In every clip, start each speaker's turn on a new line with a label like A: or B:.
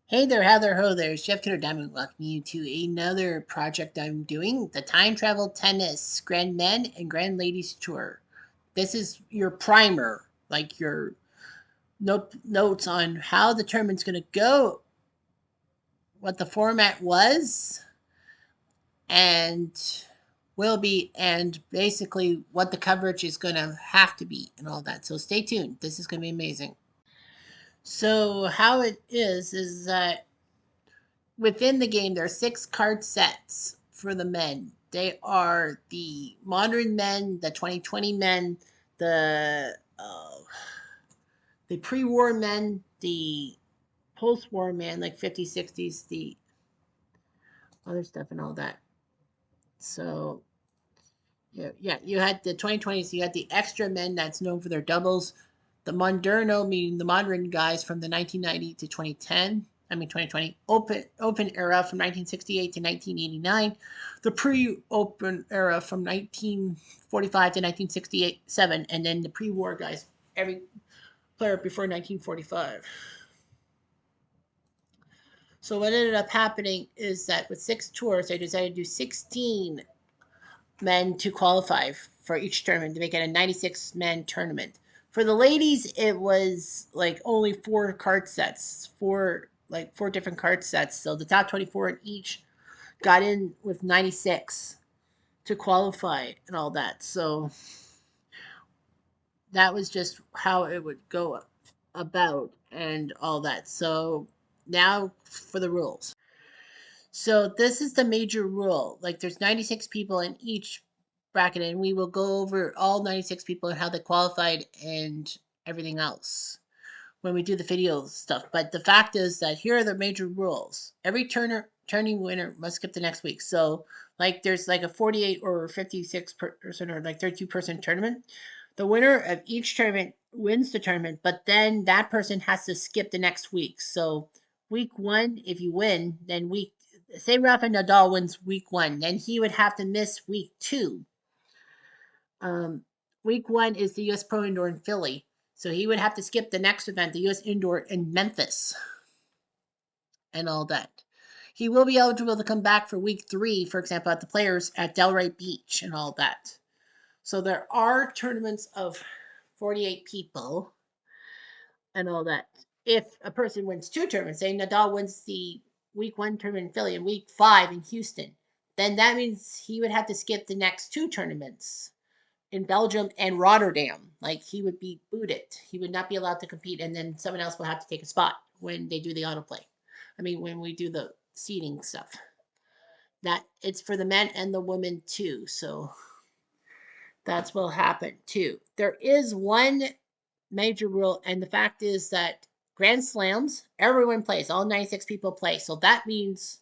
A: Hey there, how there, ho there. It's Jeff Kidder Diamond welcoming you to another project I'm doing, the Time Travel Tennis Grand Men and Grand Ladies Tour. This is your primer, like your notes on how the tournament's going to go, what the format was, and will be, and basically what the coverage is going to have to be, and all that. So stay tuned. This is going to be amazing. So, how it is that within the game, there are 6 card sets for the men. They are the modern men, the 2020 men, the pre-war men, the post-war men, like 50s, 60s, the other stuff and all that. So yeah, you had the 2020s. You had the extra men that's known for their doubles. The Moderno, meaning the modern guys from the 1990 to 2010. I mean 2020 open era from 1968 to 1989. The pre-open era from 1945 to 1967, and then the pre-war guys. Every player before 1945. So what ended up happening is that with 6 tours, they decided to do 16 men to qualify for each tournament to make it a 96 man tournament. For the ladies, it was like only 4 card sets, four different card sets. So the top 24 in each got in with 96 to qualify and all that. So that was just how it would go about and all that. So now for the rules. So this is the major rule. Like there's 96 people in each bracket, and we will go over all 96 people and how they qualified and everything else when we do the video stuff. But the fact is that here are the major rules. Every turning winner must skip the next week. So like there's like a 48 or 56 person or like 32-person tournament. The winner of each tournament wins the tournament, but then that person has to skip the next week. So week one, if you win, then week say Rafa Nadal wins week one, then he would have to miss week two. Um, Week one is the U.S. Pro Indoor in Philly, so he would have to skip the next event, the U.S. Indoor in Memphis, and all that. He will be eligible to come back for week three, for example, at the Players at Delray Beach and all that. So there are tournaments of 48 people and all that. If a person wins 2 tournaments, say Nadal wins the week one tournament in Philly and week five in Houston, then that means he would have to skip the next 2 tournaments in Belgium and Rotterdam. Like he would be booted. He would not be allowed to compete, and then someone else will have to take a spot when they do the autoplay. I mean, when we do the seating stuff. That it's for the men and the women too. So that's what will happen too. There is one major rule, and the fact is that Grand Slams, everyone plays, all 96 people play. So that means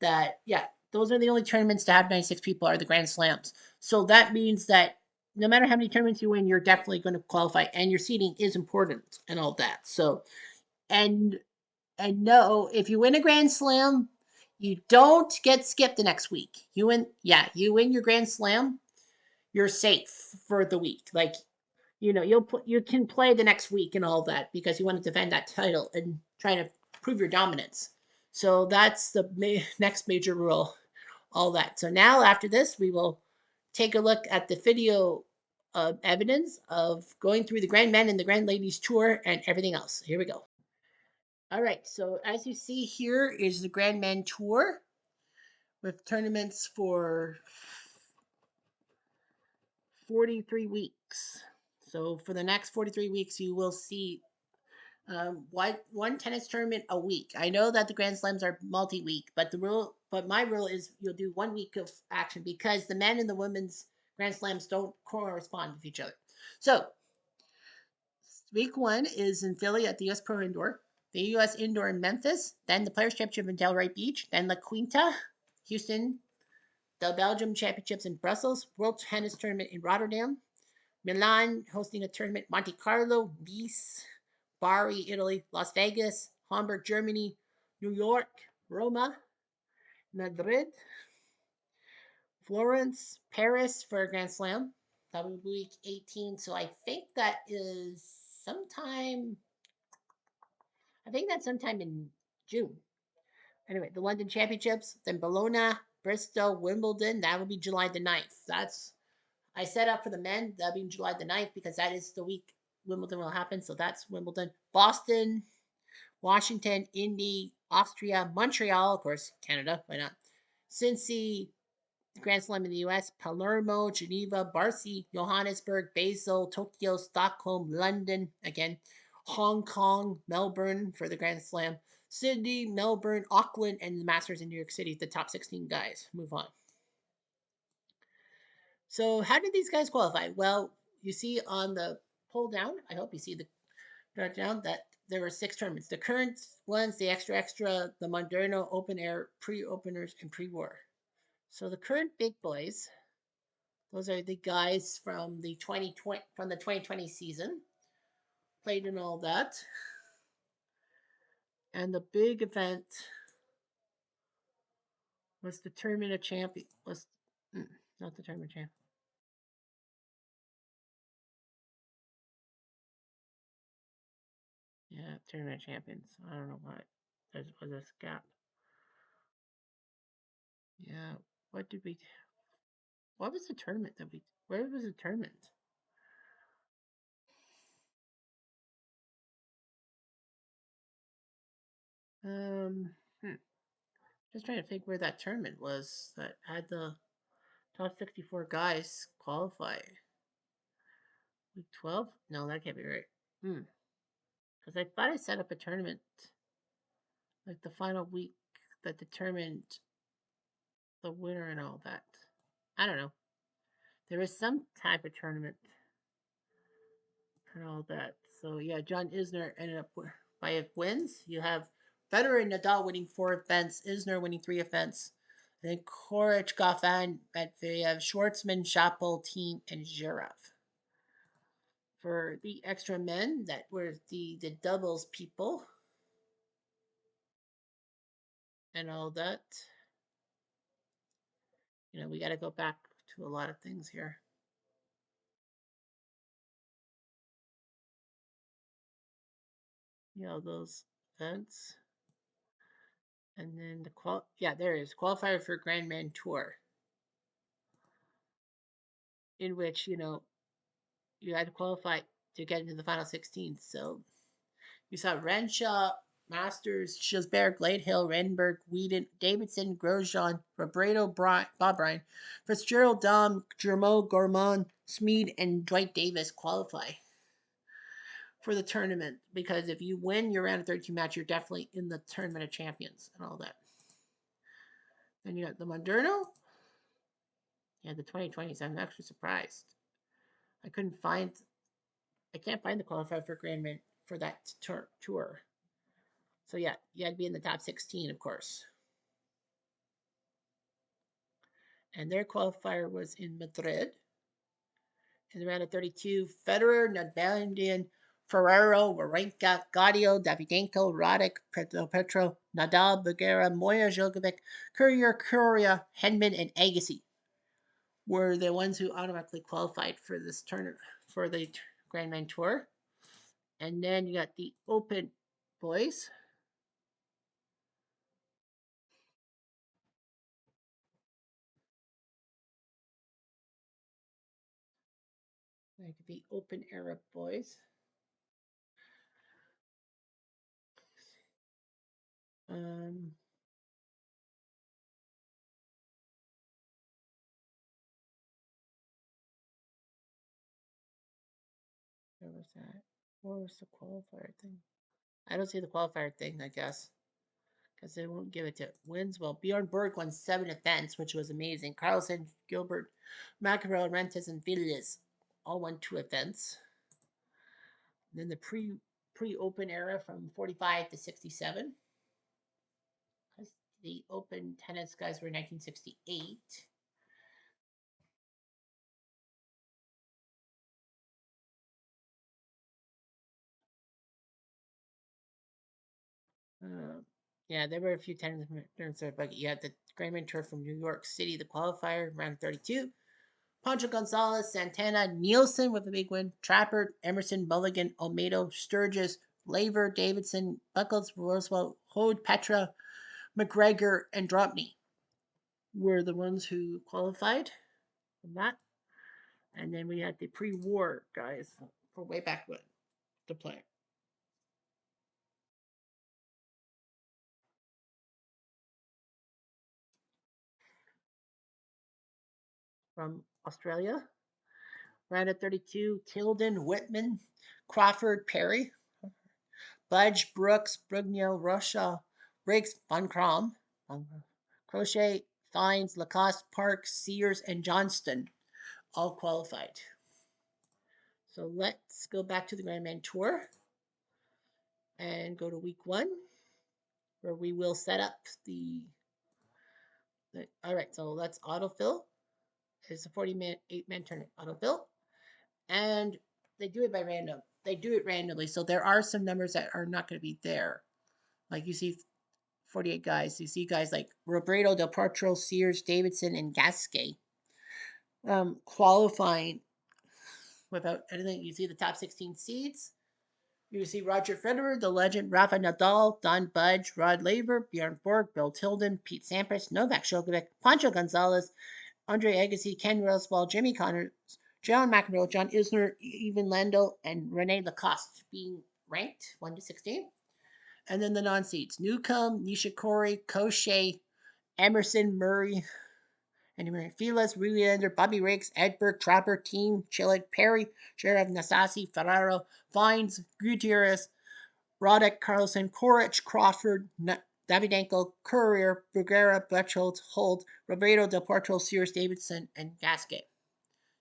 A: that, yeah, those are the only tournaments to have 96 people are the Grand Slams. So that means that no matter how many tournaments you win, you're definitely going to qualify, and your seeding is important and all that. So, and and no, if you win a Grand Slam, you don't get skipped the next week. You win your Grand Slam, you're safe for the week. Like you can play the next week and all that because you want to defend that title and try to prove your dominance. So that's the next major rule. All that. So now after this, we will take a look at the video evidence of going through the Grand Men and the Grand Ladies tour and everything else. Here we go. All right. So as you see here is the Grand Men tour with tournaments for 43 weeks. So for the next 43 weeks, you will see one tennis tournament a week. I know that the Grand Slams are multi-week, but my rule is you'll do 1 week of action because the men and the women's Grand Slams don't correspond with each other. So week one is in Philly at the U.S. Pro Indoor, the U.S. Indoor in Memphis, then the Players Championship in Delray Beach, then La Quinta, Houston, the Belgium Championships in Brussels, World Tennis Tournament in Rotterdam, Milan hosting a tournament, Monte Carlo, Nice, Bari, Italy, Las Vegas, Hamburg, Germany, New York, Roma, Madrid, Florence, Paris for a Grand Slam. That will be week 18. So I think that is sometime, I think that's sometime in June. Anyway, the London Championships, then Bologna, Bristol, Wimbledon. That will be July the 9th. That's I set up for the men. That'll be July the 9th because that is the week Wimbledon will happen. So that's Wimbledon. Boston, Washington, Indy, Austria, Montreal, of course, Canada. Why not? Cincy, Grand Slam in the US, Palermo, Geneva, Barcy, Johannesburg, Basel, Tokyo, Stockholm, London, again, Hong Kong, Melbourne for the Grand Slam, Sydney, Melbourne, Auckland, and the Masters in New York City. The top 16 guys move on. So, how did these guys qualify? Well, you see on the pull down, I hope you see the drop down, that there were 6 tournaments. The current ones, the extra extra, the Moderno open air, pre-openers, and pre-war. So the current big boys, those are the guys from the 2020 season, played in all that. And the big event was the Tournament of Champions. Not the Tournament of Champions. Yeah, Tournament of Champions. I don't know why there was this gap. Yeah, what did we? What was the tournament that we? Where was the tournament? Um, hmm. Just trying to think where that tournament was that had the top 64 guys qualify. Week 12? No, that can't be right. Because I thought I set up a tournament like the final week that determined the winner and all that. I don't know. There was some type of tournament and all that. So yeah, John Isner ended up by wins. You have Federer and Nadal winning 4 events, Isner winning 3 events. And then Korich, Goffin, Medvedev, Schwartzman, Chappell, Team, and Zverev. For the extra men, that were the doubles people and all that. We got to go back to a lot of things here. Those events. And then there is qualifier for Grandman Tour, in which, you had to qualify to get into the final 16. So you saw Renshaw, Masters, Schilsberg, Gladehill, Renberg, Whedon, Davidson, Grosjean, Robredo, Bob Bryan, Fitzgerald, Dom, Germaud, Gourmand, Smead, and Dwight Davis qualify for the tournament, because if you win your round of 32 match, you're definitely in the Tournament of Champions and all that. Then you got the Moderno. Yeah, the 2020s. I'm actually surprised. I couldn't find. I can't find the qualifier for Grandman for that tour. So yeah, you had to be in the top 16, of course. And their qualifier was in Madrid. In the round of 32, Federer, Nadal, Ferrero, Wawrinka, Gaudio, Davydenko, Roddick, Petro, Nadal, Bagheera, Moya, Djokovic, Courier, Coria, Hedman, and Agassi were the ones who automatically qualified for this tournament for the Grandman Tour. And then you got the Open boys. Like the Open era boys. Um, where was that? Where was the qualifier thing? I don't see the qualifier thing, I guess, because they won't give it to wins. Well, Bjorn Borg won 7 events, which was amazing. Carlsen, Gilbert, McEnroe, Rentes, and Villiers all won 2 events. And then the pre-open era from 45 to 67. Because the open tennis guys were 1968. Uh, yeah, there were a few tennis tournaments, but you had the Grandman Tour from New York City, the qualifier, round 32. Pancho Gonzalez, Santana, Nielsen with a big win, Trapper, Emerson, Mulligan, Olmedo, Sturgis, Laver, Davidson, Buckles, Roosevelt, Hode, Petra, McGregor, and Dropney were the ones who qualified from that. And then we had the pre-war guys for way back when to play. From Australia, round of 32, Tilden, Whitman, Crawford, Perry, Budge, Brooks, Brugno, Rocha, Briggs, Von Crom, Crochet, Fines, Lacoste, Park, Sears, and Johnston all qualified. So let's go back to the Grandman Tour and go to week one, where we will set up the all right, so let's autofill. It's a 40-minute, 8-man tournament autofill. And they do it by random. They do it randomly. So there are some numbers that are not going to be there. Like you see 48 guys. You see guys like Robredo, Del Potro, Sears, Davidson, and Gasquet qualifying without anything. You see the top 16 seeds. You see Roger Federer, the legend, Rafa Nadal, Don Budge, Rod Laver, Bjorn Borg, Bill Tilden, Pete Sampras, Novak Djokovic, Pancho Gonzalez, Andre Agassi, Ken Rosewall, Jimmy Connors, John McEnroe, John Isner, Evan Lendl, and Rene Lacoste being ranked 1 to 16. And then the non-seeds: Newcomb, Nishikori, Koshie, Emerson, Murray, anyway, Feliz, Ruilander, Bobby Riggs, Edberg, Trapper, Team, Chilik, Perry, Sheriff, Nasasi, Ferraro, Vines, Gutierrez, Roddick, Carlson, Korich, Crawford, Davidenko, Courier, Bruguera, Butchholz, Holt, Roberto, Del Porto, Sears, Davidson, and Gasquet.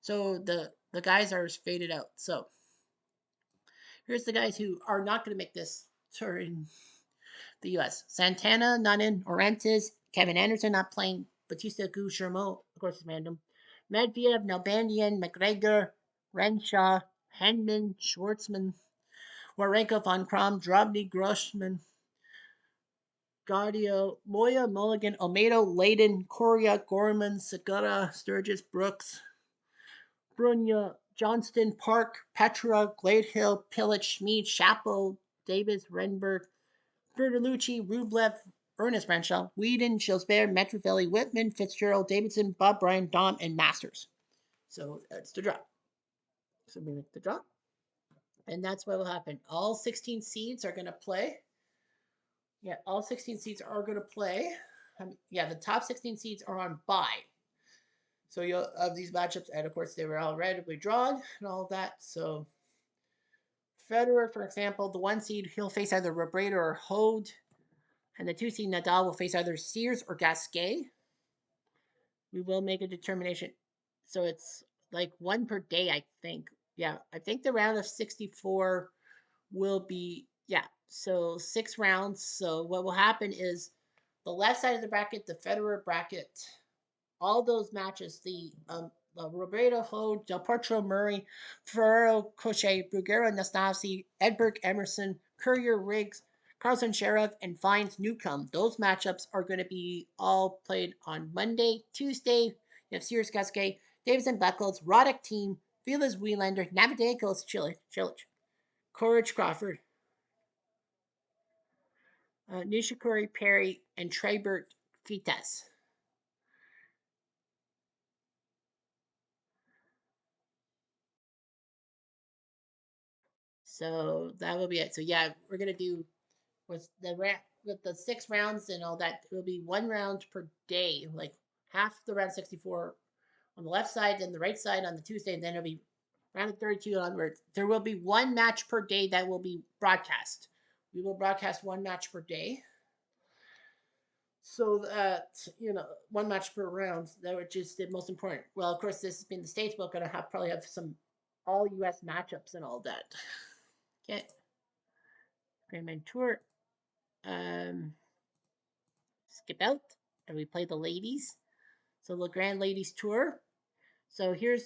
A: So the guys are faded out. So here's the guys who are not going to make this tour in the U.S. Santana, not in. Orantes, Kevin Anderson not playing. Batista, Gu, Shermo, of course, is random. Medvedev, Nalbandian, McGregor, Renshaw, Henman, Schwartzman, Warenko, Von Krom, Drobny, Grossman, Gaudio, Moya, Mulligan, Almeida, Layden, Coria, Gorman, Segura, Sturgis, Brooks, Brunya, Johnston, Park, Petra, Gladehill, Pillage, Schmid, Chapo, Davis, Renberg, Bertolucci, Rublev, Ernest Renshaw, Whedon, Gilbert, Metrovelli, Whitman, Fitzgerald, Davidson, Bob Bryan, Dom, and Masters. So that's the draw. So we make the draw. And that's what will happen. All 16 seeds are going to play. Yeah, all 16 seeds are going to play. Yeah, the top 16 seeds are on bye. So you'll of these matchups, and of course they were all randomly drawn and all of that. So Federer, for example, the 1 seed, he'll face either Robredo or Hode, and the 2 seed Nadal will face either Sears or Gasquet. We will make a determination. So it's like one per day, I think. Yeah, I think the round of 64 will be, yeah, so 6 rounds. So what will happen is the left side of the bracket, the Federer bracket, all those matches, the Roberto Ho, Del Potro, Murray, Ferrero, Crochet, Bruguera, Nastasi, Edberg, Emerson, Courier, Riggs, Carlson, Sheriff, and Fines, Newcomb. Those matchups are going to be all played on Monday. Tuesday, you have Sears, Gasquet, Davidson, Buckles, Roddick, Team, Felix, Wielander, Navidenkos, Chilich, Courage, Crawford, Nishikori, Perry, and Trebert, Fites. So that will be it. So yeah, we're gonna do with the 6 rounds and all that. It will be 1 round per day, like half the round 64 on the left side, and the right side on the Tuesday, and then it'll be round of 32 onwards. There will be 1 match per day that will be broadcast. We will broadcast 1 match per day, so that 1 match per round. That which is the most important. Well, of course, this has been the States. We're gonna probably have some all U.S. matchups and all that. Okay. Grandman Tour. Um, skip out and we play the ladies. So the Grand Ladies Tour. So here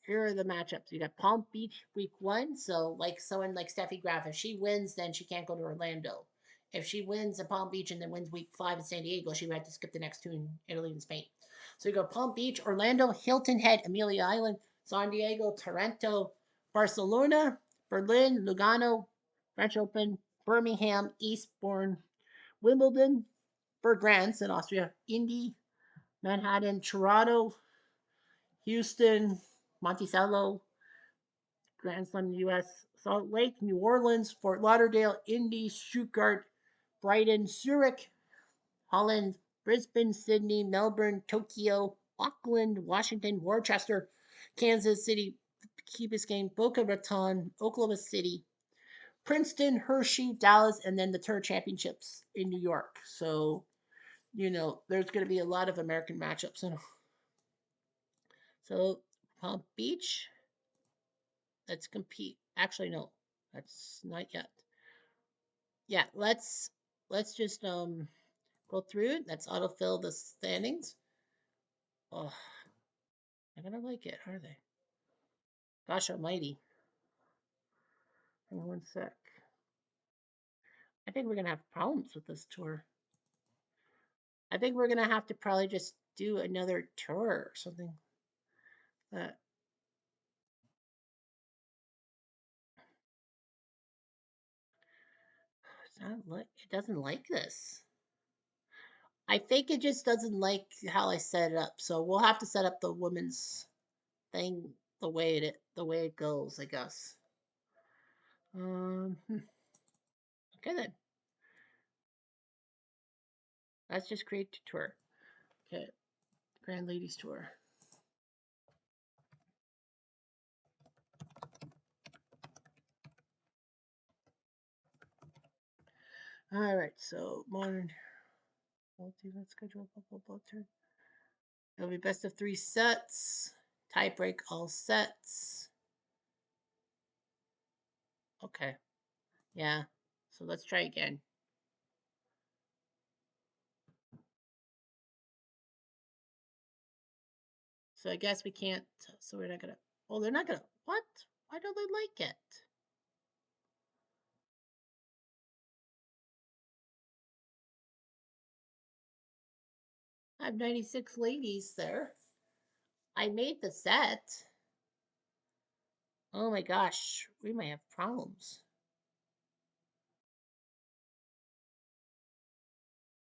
A: are the matchups. You got Palm Beach week 1. So like someone like Steffi Graf, if she wins, then she can't go to Orlando. If she wins at Palm Beach and then wins week 5 in San Diego, she would have to skip the next 2 in Italy and Spain. So you go Palm Beach, Orlando, Hilton Head, Amelia Island, San Diego, Toronto, Barcelona, Berlin, Lugano, French Open, Birmingham, Eastbourne, Wimbledon, Bergranz in Austria, Indy, Manhattan, Toronto, Houston, Monticello, Grand Slam in the US, Salt Lake, New Orleans, Fort Lauderdale, Indy, Stuttgart, Brighton, Zurich, Holland, Brisbane, Sydney, Melbourne, Tokyo, Auckland, Washington, Worcester, Kansas City, Key Biscayne, Boca Raton, Oklahoma City, Princeton, Hershey, Dallas, and then the Tour Championships in New York. So, there's going to be a lot of American matchups. So, Palm Beach, let's compete. Actually, no, that's not yet. Yeah, let's just go through it. Let's autofill the standings. Oh, I'm gonna like it, are they? Gosh almighty. Hang on one sec. I think we're gonna have problems with this tour. I think we're gonna have to probably just do another tour or something. That it's not like it doesn't like this. I think it just doesn't like how I set it up. So we'll have to set up the women's thing the way it goes, I guess. Okay then. Let's just create a tour. Okay, Grand Ladies Tour. All right, so modern multi-event schedule, blah blah blah turn. It'll be best of 3 sets. Tie break all sets. Okay. Yeah. So let's try again. So I guess we can't. So we're not gonna. Oh, they're not gonna. What? Why don't they like it? I have 96 ladies there. I made the set. Oh my gosh, we might have problems.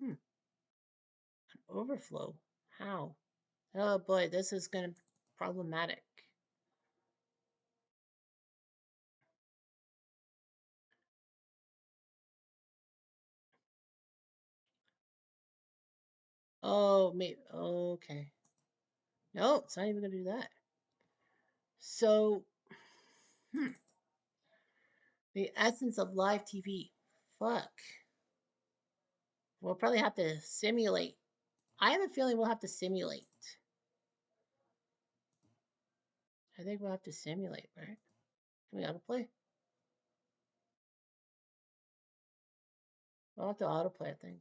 A: Hmm. An overflow. How? Oh boy, this is gonna be problematic. Oh, maybe. Okay. No, it's not even gonna do that. So, hmm, the essence of live TV. Fuck. We'll probably have to simulate. I have a feeling we'll have to simulate. I think we'll have to simulate, right? Can we autoplay? We'll have to autoplay, I think.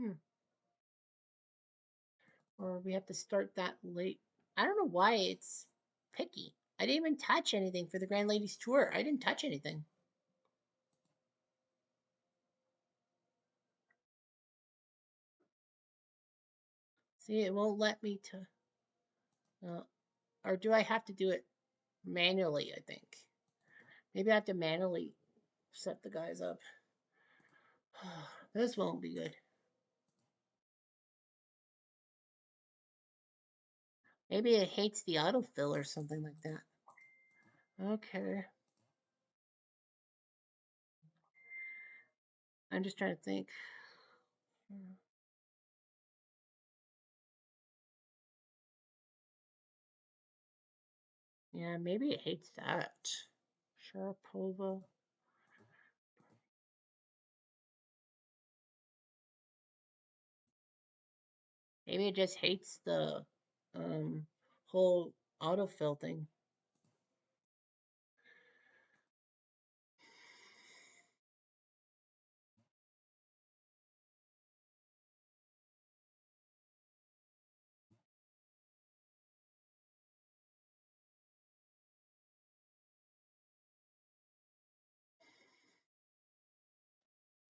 A: Hmm. Or we have to start that late. I don't know why it's picky. I didn't even touch anything for the Grand Ladies Tour. I didn't touch anything. See, it won't let me to. Or do I have to do it manually? I think. Maybe I have to manually set the guys up. This won't be good. Maybe it hates the autofill or something like that. Okay. I'm just trying to think. Yeah, maybe it hates that. Sharapova. Maybe it just hates the um whole autofill thing.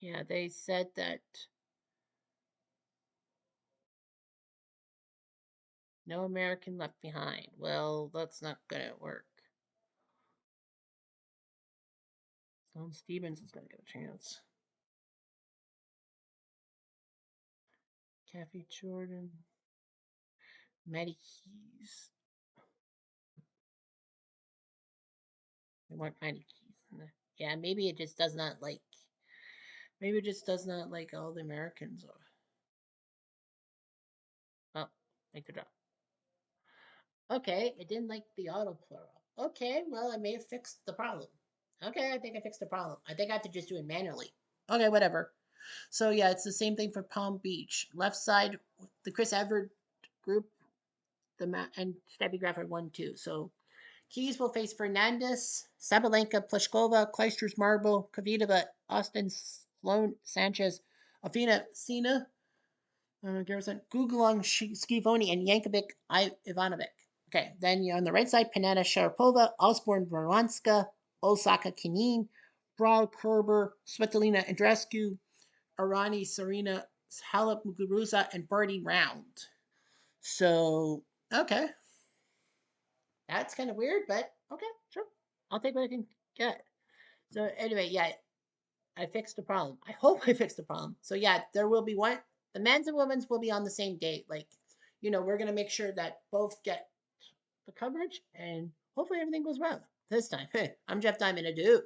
A: Yeah, they said that No American left behind. Well, that's not gonna work. Sloane Stevens is gonna get a chance. Kathy Jordan. Maddie Keys. We want Maddie Keys. Yeah, maybe it just does not like. Maybe it just does not like all the Americans. Oh, make the drop. Okay, it didn't like the auto plural. Okay, well, I may have fixed the problem. Okay, I think I fixed the problem. I think I have to just do it manually. Okay, whatever. So yeah, it's the same thing for Palm Beach. Left side, the Chris Everett group, and Steffi Graf are 1-2. So Keys will face Fernandez, Sabalenka, Pliskova, Kleisters, Marble, Kvitova, Austin, Sloan, Sanchez, Afina, Sina, Garrison, Gugulong, Skivoni, and Yankovic, Ivanovic. Okay, then you're on the right side, Panetta, Sharapova, Osborne, Voronska, Osaka, Kinin, Brawl, Kerber, Svetlana, Andrescu, Arani, Serena, Halep, Muguruza, and Birdie Round. So, okay, that's kind of weird, but okay, sure. I'll take what I can get. So, anyway, yeah, I fixed the problem. I hope I fixed the problem. So, yeah, there will be one. The men's and women's will be on the same date. Like, we're going to make sure that both get the coverage and hopefully everything goes well this time. Hey, I'm Jeff Diamond. Adieu.